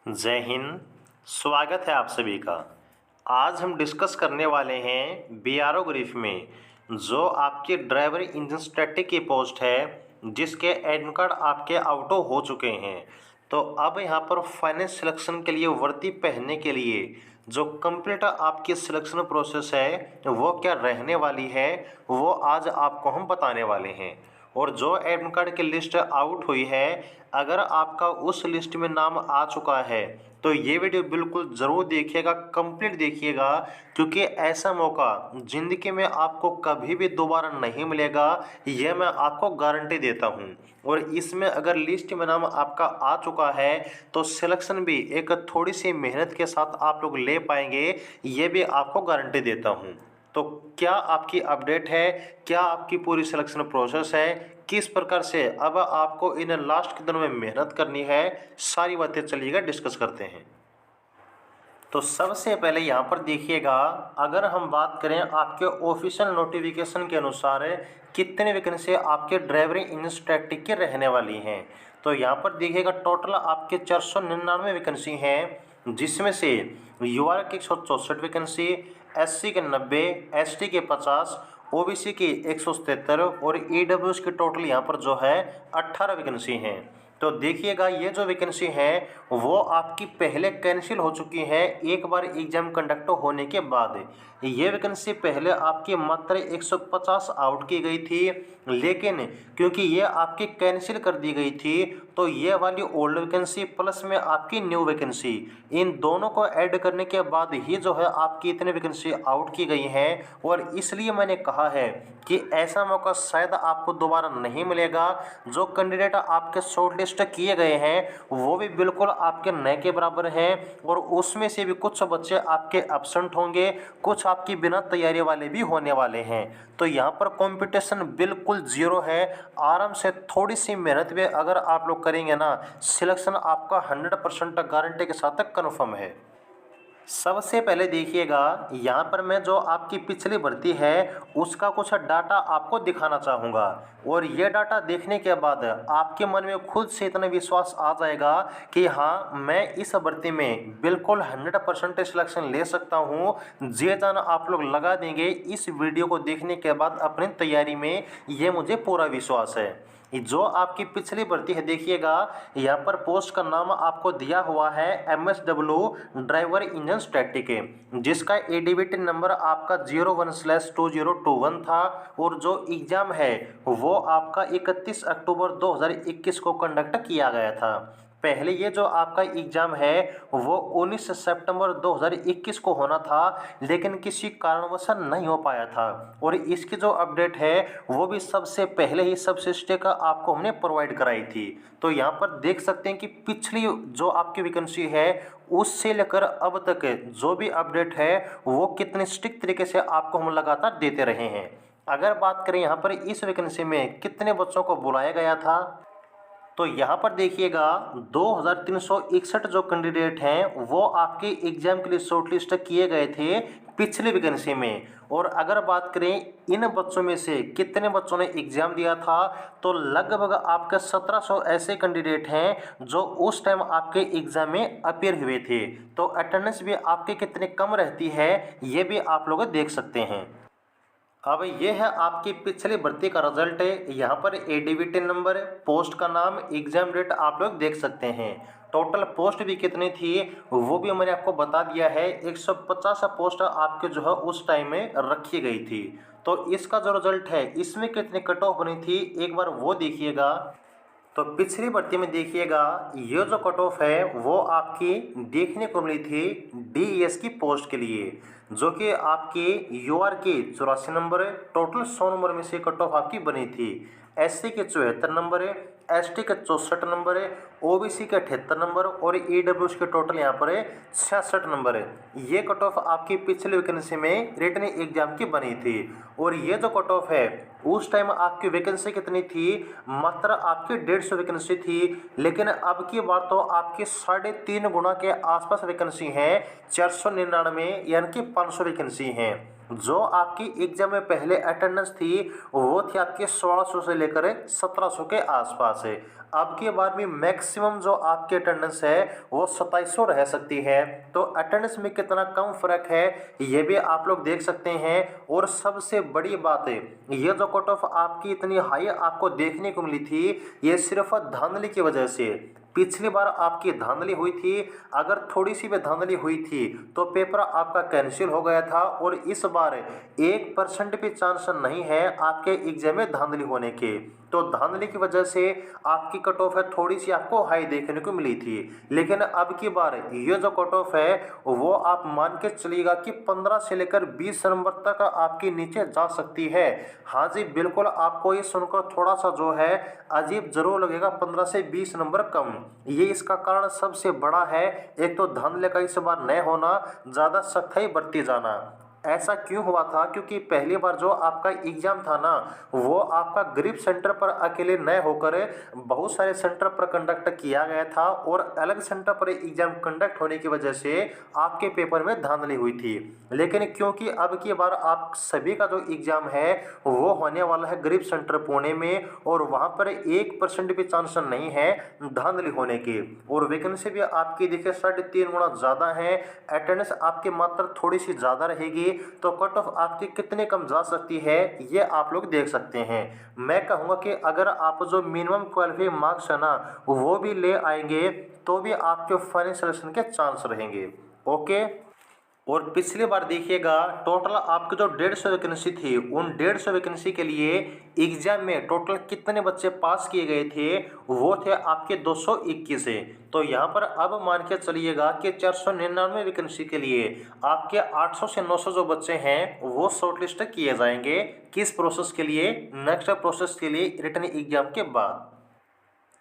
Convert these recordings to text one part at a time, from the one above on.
जय हिंद। स्वागत है आप सभी का। आज हम डिस्कस करने वाले हैं बीआरओ ग्रीफ में जो आपके ड्राइवर इंजन स्टैटिक की पोस्ट है, जिसके एडमिट कार्ड आपके आउटो हो चुके हैं। तो अब यहाँ पर फाइनेंस सिलेक्शन के लिए वर्दी पहनने के लिए जो कंप्लीट आपकी सिलेक्शन प्रोसेस है वो क्या रहने वाली है, वो आज आपको हम बताने वाले हैं। और जो एडमिट कार्ड की लिस्ट आउट हुई है, अगर आपका उस लिस्ट में नाम आ चुका है तो ये वीडियो बिल्कुल ज़रूर देखिएगा, कंप्लीट देखिएगा, क्योंकि ऐसा मौका ज़िंदगी में आपको कभी भी दोबारा नहीं मिलेगा, ये मैं आपको गारंटी देता हूँ। और इसमें अगर लिस्ट में नाम आपका आ चुका है तो सिलेक्शन भी एक थोड़ी सी मेहनत के साथ आप लोग ले पाएंगे, ये भी आपको गारंटी देता हूँ। तो क्या आपकी अपडेट है, क्या आपकी पूरी सिलेक्शन प्रोसेस है, किस प्रकार से अब आपको इन लास्ट के दिनों में मेहनत करनी है, सारी बातें चलिएगा डिस्कस करते हैं। तो सबसे पहले यहाँ पर देखिएगा, अगर हम बात करें आपके ऑफिशियल नोटिफिकेशन के अनुसार कितने वैकेंसी आपके ड्राइवर इंस्ट्रक्टर की रहने वाली हैं, तो यहाँ पर देखिएगा टोटल आपके 499 वैकेंसी हैं, जिसमें से यूआर की 164 वैकेंसी, एससी के 90, एसटी के 50, ओबीसी की 177 और ईडब्ल्यूएस की टोटल यहाँ पर जो है 18 वैकेंसी हैं। तो देखिएगा ये जो वैकेंसी है वो आपकी पहले कैंसिल हो चुकी है एक बार एग्जाम कंडक्ट होने के बाद। ये वैकेंसी पहले आपकी मात्र 150 आउट की गई थी, लेकिन क्योंकि ये आपकी कैंसिल कर दी गई थी तो ये वाली ओल्ड वैकेंसी प्लस में आपकी न्यू वैकेंसी, इन दोनों को ऐड करने के बाद ही जो है आपकी इतनी वैकेंसी आउट की गई हैं। और इसलिए मैंने कहा है कि ऐसा मौका शायद आपको दोबारा नहीं मिलेगा। जो कैंडिडेट आपके शॉर्टलिस्ट किए गए हैं वो भी बिल्कुल आपके नए के बराबर हैं, और उसमें से भी कुछ बच्चे आपके एब्सेंट होंगे, कुछ आपकी बिना तैयारी वाले भी होने वाले हैं। तो यहाँ पर कंपटीशन बिल्कुल जीरो है। आराम से थोड़ी सी मेहनत भी अगर आप लोग करेंगे ना, सिलेक्शन आपका 100% गारंटी के साथ कन्फर्म है। सबसे पहले देखिएगा, यहाँ पर मैं जो आपकी पिछली भर्ती है उसका कुछ डाटा आपको दिखाना चाहूँगा, और ये डाटा देखने के बाद आपके मन में खुद से इतना विश्वास आ जाएगा कि हाँ, मैं इस भर्ती में बिल्कुल 100% सिलेक्शन ले सकता हूँ। ये जान आप लोग लगा देंगे इस वीडियो को देखने के बाद अपनी तैयारी में, ये मुझे पूरा विश्वास है। जो आपकी पिछली भर्ती है देखिएगा, यहाँ पर पोस्ट का नाम आपको दिया हुआ है MSW ड्राइवर इंजन स्टैटिक, जिसका एडीवीटी नंबर आपका 01/2021 था, और जो एग्ज़ाम है वो आपका 31 अक्टूबर 2021 को कंडक्ट किया गया था। पहले ये जो आपका एग्ज़ाम है वो 19 सितंबर 2021 को होना था, लेकिन किसी कारणवश नहीं हो पाया था। और इसकी जो अपडेट है वो भी सबसे पहले ही सबसिस्टेक आपको हमने प्रोवाइड कराई थी। तो यहाँ पर देख सकते हैं कि पिछली जो आपकी वैकेंसी है उससे लेकर अब तक जो भी अपडेट है वो कितने स्ट्रिक्ट तरीके से आपको हम लगातार देते रहे हैं। अगर बात करें यहाँ पर इस वैकेंसी में कितने बच्चों को बुलाया गया था, तो यहाँ पर देखिएगा 2361 जो कैंडिडेट हैं वो आपके एग्जाम के लिए शॉर्टलिस्ट किए गए थे पिछली वैकेंसी में। और अगर बात करें इन बच्चों में से कितने बच्चों ने एग्जाम दिया था, तो लगभग आपके 1700 ऐसे कैंडिडेट हैं जो उस टाइम आपके एग्जाम में अपीयर हुए थे। तो अटेंडेंस भी आपके कितने कम रहती है ये भी आप लोग देख सकते हैं। अब ये है आपकी पिछली भर्ती का रिजल्ट है। यहाँ पर एडीवीटी नंबर, पोस्ट का नाम, एग्जाम डेट आप लोग देख सकते हैं। टोटल पोस्ट भी कितनी थी वो भी मैंने आपको बता दिया है। 150 पोस्ट आपके जो है उस टाइम में रखी गई थी। तो इसका जो रिजल्ट है इसमें कितनी कट ऑफ बनी थी एक बार वो देखिएगा। तो पिछली भर्ती में देखिएगा ये जो कट ऑफ है वो आपकी देखने को मिली थी डीईएस की पोस्ट के लिए, जो कि आपकी यूआर की 84 नंबर है, टोटल 100 नंबर में से कट ऑफ आपकी बनी थी। एससी के 74 नंबर है, एसटी के 64 नंबर है, ओबीसी के 78 नंबर और ईडब्ल्यूएस के टोटल यहाँ पर है 66 नंबर है। ये कट ऑफ आपकी पिछले वैकेंसी में रिटन एग्जाम की बनी थी। और ये जो कट ऑफ है उस टाइम आपकी वैकेंसी कितनी थी, मात्र आपकी 150 वैकेंसी थी, लेकिन अब की बार तो आपकी 3.5 गुना के आसपास वैकेंसी है, 499 यानी कि 500 वैकेंसी हैं। जो आपकी एग्जाम में पहले अटेंडेंस थी वो थी आपकी 1600 से लेकर 1700 के आसपास है। अब की बार भी मैक्सिमम जो आपकी अटेंडेंस है वो 2700 रह सकती है। तो अटेंडेंस में कितना कम फर्क है ये भी आप लोग देख सकते हैं। और सबसे बड़ी बात है, ये जो कट ऑफ आपकी इतनी हाई आपको देखने को मिली थी ये सिर्फ धांधली की वजह से। पिछली बार आपकी धांधली हुई थी, अगर थोड़ी सी भी धांधली हुई थी तो पेपर आपका कैंसिल हो गया था। और इस बार 1% भी चांस नहीं है आपके एग्जाम में धांधली होने के। तो धांधली की वजह से आपकी कट ऑफ है थोड़ी सी आपको हाई देखने को मिली थी। लेकिन अब की बार ये जो कट ऑफ है वो आप मान के चलिएगा कि 15 से लेकर 20 नंबर तक आपकी नीचे जा सकती है। हाँ जी बिल्कुल, आपको ये सुनकर थोड़ा सा जो है अजीब जरूर लगेगा, 15 से 20 नंबर कम। ये इसका कारण सबसे बड़ा है, एक तो धांधले का इस बार न होना, ज़्यादा सख्ताई बरती जाना। ऐसा क्यों हुआ था? क्योंकि पहली बार जो आपका एग्जाम था ना वो आपका ग्रिप सेंटर पर अकेले न होकर बहुत सारे सेंटर पर कंडक्ट किया गया था। और अलग सेंटर पर एग्जाम कंडक्ट होने की वजह से आपके पेपर में धांधली हुई थी। लेकिन क्योंकि अब की बार आप सभी का जो एग्जाम है वो होने वाला है ग्रिप सेंटर पुणे में, और वहाँ पर 1% भी चांस नहीं है धांधली होने की। और वैकेंसी भी आपकी देखिए 3.5 गुना ज़्यादा है, अटेंडेंस आपकी मात्रा थोड़ी सी ज़्यादा रहेगी। तो कट ऑफ आपकी कितने कम जा सकती है ये आप लोग देख सकते हैं। मैं कहूँगा कि अगर आप जो मिनिमम क्वालिफाइंग मार्क्स है ना वो भी ले आएंगे तो भी आपके फाइनल सिलेक्शन के चांस रहेंगे। ओके। और पिछली बार देखिएगा टोटल आपकी जो 150 वैकेंसी थी उन 150 वैकेंसी के लिए एग्जाम में टोटल कितने बच्चे पास किए गए थे वो थे आपके 221 से। तो यहाँ पर अब मान के चलिएगा कि 499 वैकेंसी के लिए आपके 800 से 900 जो बच्चे हैं वो शॉर्टलिस्ट किए जाएंगे। किस प्रोसेस के लिए? नेक्स्ट प्रोसेस के लिए रिटन एग्जाम के बाद।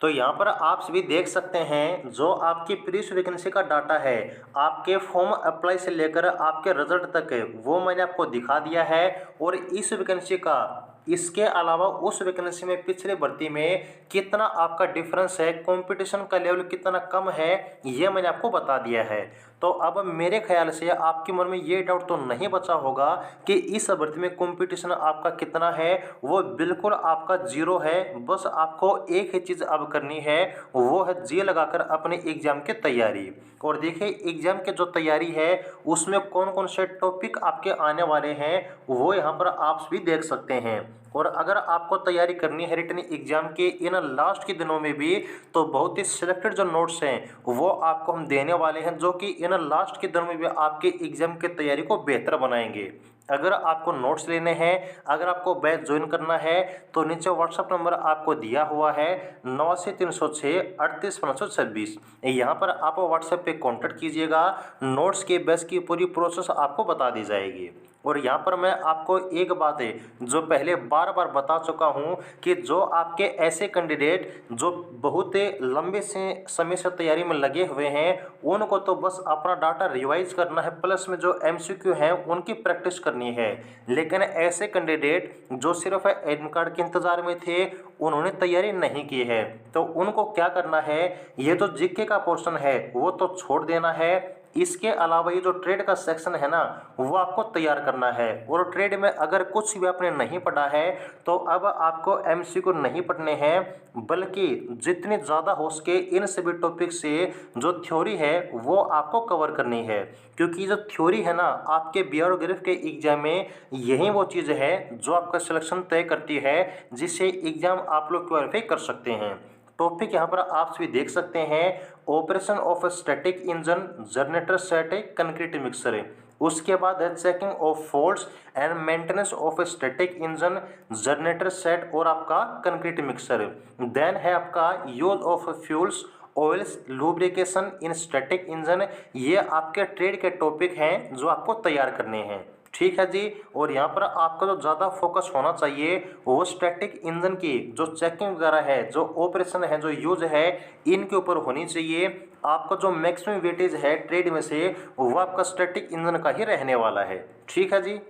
तो यहाँ पर आप सभी देख सकते हैं जो आपकी प्रीवियस वैकेंसी का डाटा है आपके फॉर्म अप्लाई से लेकर आपके रिजल्ट तक है वो मैंने आपको दिखा दिया है। और इस वैकेंसी का इसके अलावा उस वैकेंसी में पिछले भर्ती में कितना आपका डिफरेंस है, कंपटीशन का लेवल कितना कम है ये मैंने आपको बता दिया है। तो अब मेरे ख्याल से आपके मन में ये डाउट तो नहीं बचा होगा कि इस भर्ती में कंपटीशन आपका कितना है। वो बिल्कुल आपका जीरो है। बस आपको एक ही चीज़ अब करनी है वो है जी लगाकर अपने एग्जाम की तैयारी। और देखिए एग्जाम की जो तैयारी है उसमें कौन कौन से टॉपिक आपके आने वाले हैं वो यहाँ पर आप भी देख सकते हैं। और अगर आपको तैयारी करनी है रिटन एग्जाम के इन लास्ट के दिनों में भी तो बहुत ही सिलेक्टेड जो नोट्स हैं वो आपको हम देने वाले हैं जो कि इन लास्ट के दिनों में भी आपके एग्जाम की तैयारी को बेहतर बनाएंगे। अगर आपको नोट्स लेने हैं, अगर आपको बैच ज्वाइन करना है तो नीचे व्हाट्सअप नंबर आपको दिया हुआ है 8936 यहाँ पर आप व्हाट्सएप पे कांटेक्ट कीजिएगा। नोट्स के बैच की पूरी प्रोसेस आपको बता दी जाएगी। और यहाँ पर मैं आपको एक बात है जो पहले बार बार बता चुका हूँ कि जो आपके ऐसे कैंडिडेट जो बहुत लंबे से समय से तैयारी में लगे हुए हैं उनको तो बस अपना डाटा रिवाइज करना है, प्लस में जो एमसीक्यू हैं उनकी प्रैक्टिस करनी है। लेकिन ऐसे कैंडिडेट जो सिर्फ एडमिट कार्ड के इंतज़ार में थे उन्होंने तैयारी नहीं की है तो उनको क्या करना है, ये जो जीके का पोर्शन है वो तो छोड़ देना है। इसके अलावा ये जो ट्रेड का सेक्शन है ना वो आपको तैयार करना है। और ट्रेड में अगर कुछ भी आपने नहीं पढ़ा है तो अब आपको एमसीक्यू नहीं पढ़ने हैं बल्कि जितनी ज़्यादा हो सके इन सभी टॉपिक से जो थ्योरी है वो आपको कवर करनी है। क्योंकि जो थ्योरी है ना आपके बीआरओ ग्रेफ के एग्जाम में यही वो चीज़ है जो आपका सिलेक्शन तय करती है जिससे एग्जाम आप लोग क्वालिफाई कर सकते हैं। टॉपिक यहाँ पर आप सभी देख सकते हैं, operation of static engine, generator set, concrete mixer है। उसके बाद है checking of faults and maintenance of static engine, generator set और आपका कंक्रीट मिक्सर। देन है आपका use of fuels, oils, lubrication in static engine. ये आपके ट्रेड के टॉपिक हैं जो आपको तैयार करने हैं। ठीक है जी। और यहाँ पर आपका जो ज़्यादा फोकस होना चाहिए वो स्टैटिक इंजन की जो चेकिंग वगैरह है, जो ऑपरेशन है, जो यूज है, इनके ऊपर होनी चाहिए। आपका जो मैक्सिमम वेटेज है ट्रेड में से वो आपका स्टैटिक इंजन का ही रहने वाला है। ठीक है जी।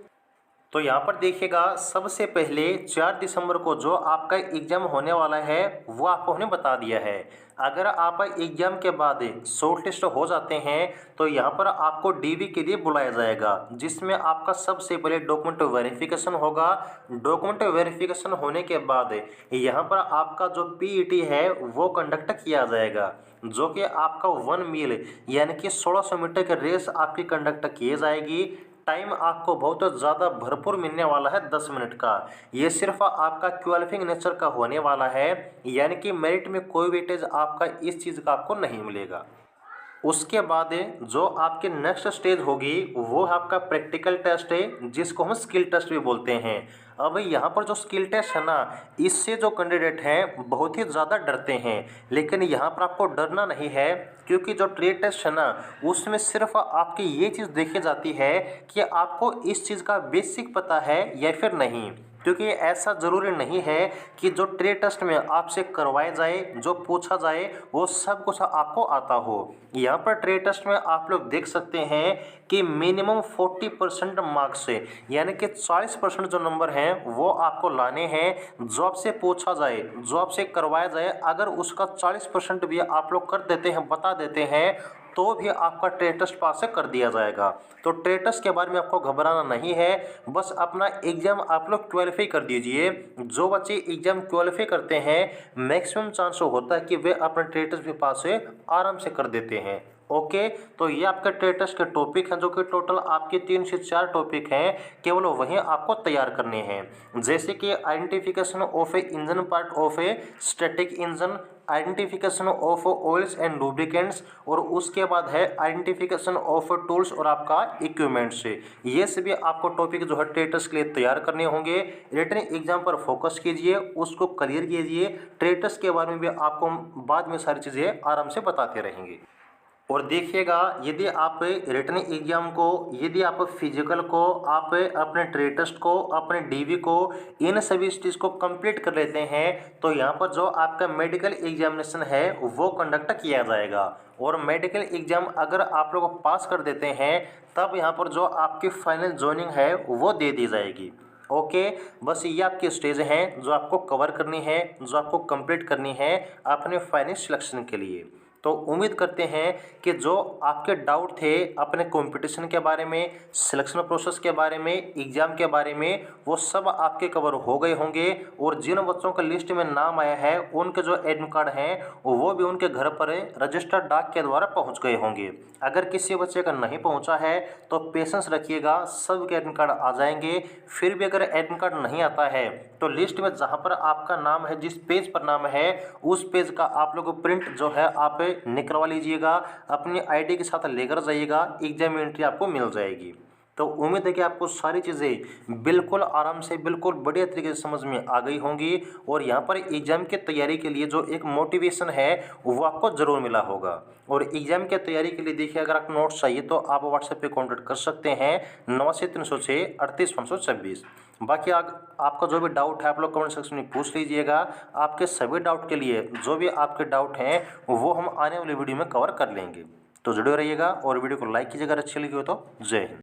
तो यहाँ पर देखिएगा, सबसे पहले 4 दिसंबर को जो आपका एग्जाम होने वाला है वो आपको हमने बता दिया है। अगर आप एग्जाम के बाद शॉर्ट लिस्ट हो जाते हैं तो यहाँ पर आपको डीवी के लिए बुलाया जाएगा, जिसमें आपका सबसे पहले डॉक्यूमेंट वेरिफिकेशन होगा। डॉक्यूमेंट वेरिफिकेशन होने के बाद यहाँ पर आपका जो पीईटी है वो कंडक्ट किया जाएगा, जो कि आपका 1 मील यानी कि 1600 मीटर की रेस आपकी कंडक्ट की जाएगी। टाइम आपको बहुत ज़्यादा भरपूर मिलने वाला है, 10 मिनट का। ये सिर्फ आपका क्वालिफाइंग नेचर का होने वाला है, यानी कि मेरिट में कोई वेटेज आपका इस चीज़ का आपको नहीं मिलेगा। उसके बाद जो आपके नेक्स्ट स्टेज होगी वो आपका प्रैक्टिकल टेस्ट है, जिसको हम स्किल टेस्ट भी बोलते हैं। अब यहाँ पर जो स्किल टेस्ट है ना, इससे जो कैंडिडेट हैं बहुत ही ज़्यादा डरते हैं, लेकिन यहाँ पर आपको डरना नहीं है, क्योंकि जो ट्रेड टेस्ट है ना उसमें सिर्फ आपकी ये चीज़ देखी जाती है कि आपको इस चीज़ का बेसिक पता है या फिर नहीं। क्योंकि ऐसा ज़रूरी नहीं है कि जो ट्रेड टेस्ट में आपसे करवाया जाए, जो पूछा जाए वो सब कुछ आपको आता हो। यहाँ पर ट्रेड टेस्ट में आप लोग देख सकते हैं कि मिनिमम 40% मार्क्स से, यानी कि 40% जो नंबर हैं वो आपको लाने हैं। जो आपसे पूछा जाए, जो आपसे करवाया जाए, अगर उसका 40% भी आप लोग कर देते हैं, बता देते हैं, तो भी आपका ट्रेड टेस्ट पास कर दिया जाएगा। तो ट्रेड टेस्ट के बारे में आपको घबराना नहीं है, बस अपना एग्जाम आप लोग क्वालिफाई कर दीजिए। जो बच्चे एग्जाम क्वालिफाई करते हैं मैक्सिमम चांस होता है कि वे अपना ट्रेड टेस्ट भी पास आराम से कर देते हैं। ओके, तो ये आपके ट्रेड टेस्ट के टॉपिक हैं, जो कि टोटल आपके 3 से 4 टॉपिक हैं, केवल वही आपको तैयार करने हैं। जैसे कि identification of A engine part of a static engine, identification of oils and lubricants, और उसके बाद है आइडेंटिफिकेशन ऑफ टूल्स और आपका इक्विपमेंट्स। ये सभी आपको टॉपिक जो है ट्रेड टेस्ट के लिए तैयार करने होंगे। रिटन एग्जाम पर फोकस कीजिए, उसको क्लियर कीजिए। ट्रेड टेस्ट के बारे में भी आपको बाद में सारी चीज़ें आराम से बताते रहेंगे। और देखिएगा, यदि आप रिटन एग्जाम को, यदि आप फिजिकल को, आप अपने ट्रेड टेस्ट को, अपने डीवी को, इन सभी चीज़ को कंप्लीट कर लेते हैं, तो यहाँ पर जो आपका मेडिकल एग्जामिनेशन है वो कंडक्ट किया जाएगा। और मेडिकल एग्जाम अगर आप लोग पास कर देते हैं, तब यहाँ पर जो आपकी फाइनल जॉइनिंग है वो दे दी जाएगी। ओके, बस ये आपकी स्टेज हैं जो आपको कवर करनी है, जो आपको कंप्लीट करनी है अपने फाइनल सिलेक्शन के लिए। तो उम्मीद करते हैं कि जो आपके डाउट थे अपने कंपटीशन के बारे में, सिलेक्शन प्रोसेस के बारे में, एग्ज़ाम के बारे में, वो सब आपके कवर हो गए होंगे। और जिन बच्चों का लिस्ट में नाम आया है उनके जो एडमिट कार्ड हैं वो भी उनके घर पर रजिस्टर्ड डाक के द्वारा पहुंच गए होंगे। अगर किसी बच्चे का नहीं पहुंचा है तो पेशेंस रखिएगा, सबके एडमिट कार्ड आ जाएंगे। फिर भी अगर एडमिट कार्ड नहीं आता है तो लिस्ट में जहां पर आपका नाम है, जिस पेज पर नाम है, उस पेज का आप लोग प्रिंट जो है आप निकलवा लीजिएगा, अपनी आईडी के साथ लेकर जाइएगा, एग्जाम एंट्री आपको मिल जाएगी। तो उम्मीद है कि आपको सारी चीज़ें बिल्कुल आराम से, बिल्कुल बढ़िया तरीके से समझ में आ गई होंगी। और यहाँ पर एग्जाम की तैयारी के लिए जो एक मोटिवेशन है वो आपको ज़रूर मिला होगा। और एग्जाम की तैयारी के लिए देखिए, अगर आपको नोट्स चाहिए तो आप व्हाट्सएप पे कॉन्टैक्ट कर सकते हैं 8936 बाकी आपका जो भी डाउट है आप लोग कमेंट सेक्शन में पूछ लीजिएगा। आपके सभी डाउट के लिए, जो भी आपके डाउट हैं वो हम आने वाली वीडियो में कवर कर लेंगे। तो जुड़े रहिएगा और वीडियो को लाइक कीजिएगा अगर अच्छी लगी हो तो। जय हिंद।